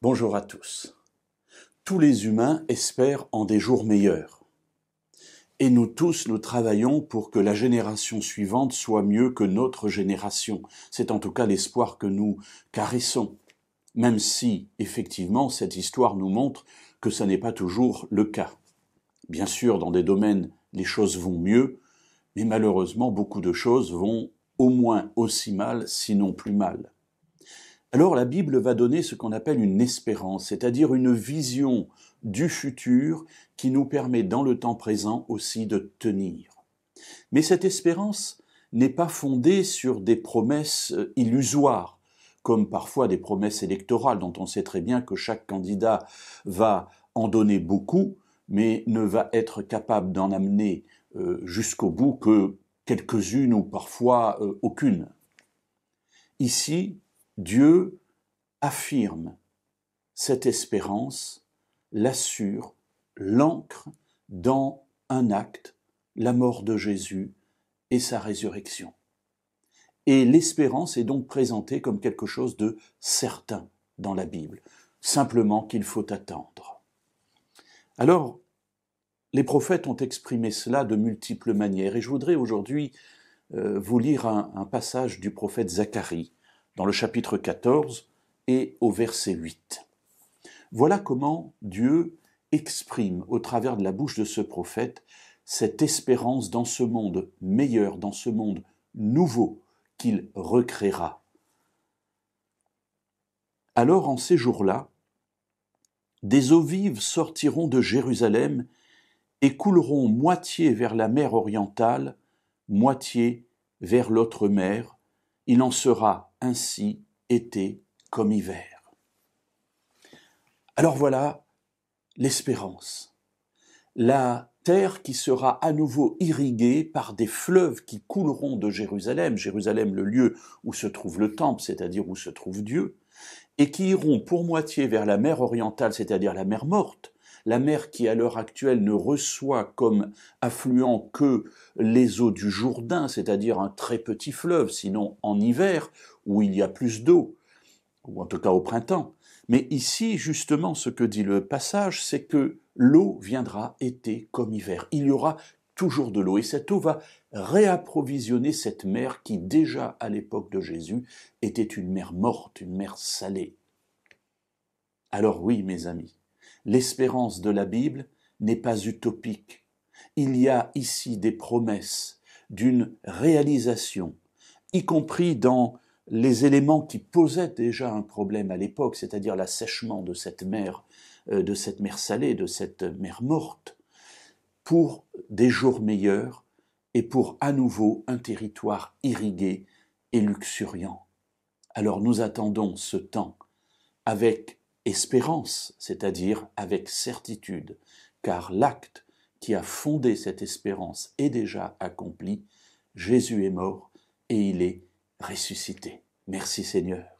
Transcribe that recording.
Bonjour à tous. Tous les humains espèrent en des jours meilleurs. Et nous tous, nous travaillons pour que la génération suivante soit mieux que notre génération. C'est en tout cas l'espoir que nous caressons. Même si, effectivement, cette histoire nous montre que ce n'est pas toujours le cas. Bien sûr, dans des domaines, les choses vont mieux, mais malheureusement, beaucoup de choses vont au moins aussi mal, sinon plus mal. Alors la Bible va donner ce qu'on appelle une espérance, c'est-à-dire une vision du futur qui nous permet dans le temps présent aussi de tenir. Mais cette espérance n'est pas fondée sur des promesses illusoires, comme parfois des promesses électorales dont on sait très bien que chaque candidat va en donner beaucoup, mais ne va être capable d'en amener jusqu'au bout que quelques-unes ou parfois aucune. Ici, Dieu affirme cette espérance, l'assure, l'ancre dans un acte, la mort de Jésus et sa résurrection. Et l'espérance est donc présentée comme quelque chose de certain dans la Bible, simplement qu'il faut attendre. Alors, les prophètes ont exprimé cela de multiples manières, et je voudrais aujourd'hui vous lire un passage du prophète Zacharie, dans le chapitre 14 et au verset 8. Voilà comment Dieu exprime au travers de la bouche de ce prophète cette espérance dans ce monde meilleur, dans ce monde nouveau qu'il recréera. Alors en ces jours-là, des eaux vives sortiront de Jérusalem et couleront moitié vers la mer orientale, moitié vers l'autre mer. Il en sera ainsi été comme hiver. Alors voilà l'espérance. La terre qui sera à nouveau irriguée par des fleuves qui couleront de Jérusalem, Jérusalem le lieu où se trouve le temple, c'est-à-dire où se trouve Dieu, et qui iront pour moitié vers la mer orientale, c'est-à-dire la mer morte, la mer qui à l'heure actuelle ne reçoit comme affluent que les eaux du Jourdain, c'est-à-dire un très petit fleuve, sinon en hiver, où il y a plus d'eau, ou en tout cas au printemps. Mais ici, justement, ce que dit le passage, c'est que l'eau viendra été comme hiver. Il y aura toujours de l'eau, et cette eau va réapprovisionner cette mer qui, déjà à l'époque de Jésus, était une mer morte, une mer salée. Alors oui, mes amis, l'espérance de la Bible n'est pas utopique. Il y a ici des promesses d'une réalisation, y compris dans les éléments qui posaient déjà un problème à l'époque, c'est-à-dire l'assèchement de cette mer salée, de cette mer morte, pour des jours meilleurs et pour à nouveau un territoire irrigué et luxuriant. Alors nous attendons ce temps avec espérance, c'est-à-dire avec certitude, car l'acte qui a fondé cette espérance est déjà accompli. Jésus est mort et il est ressuscité. Merci Seigneur.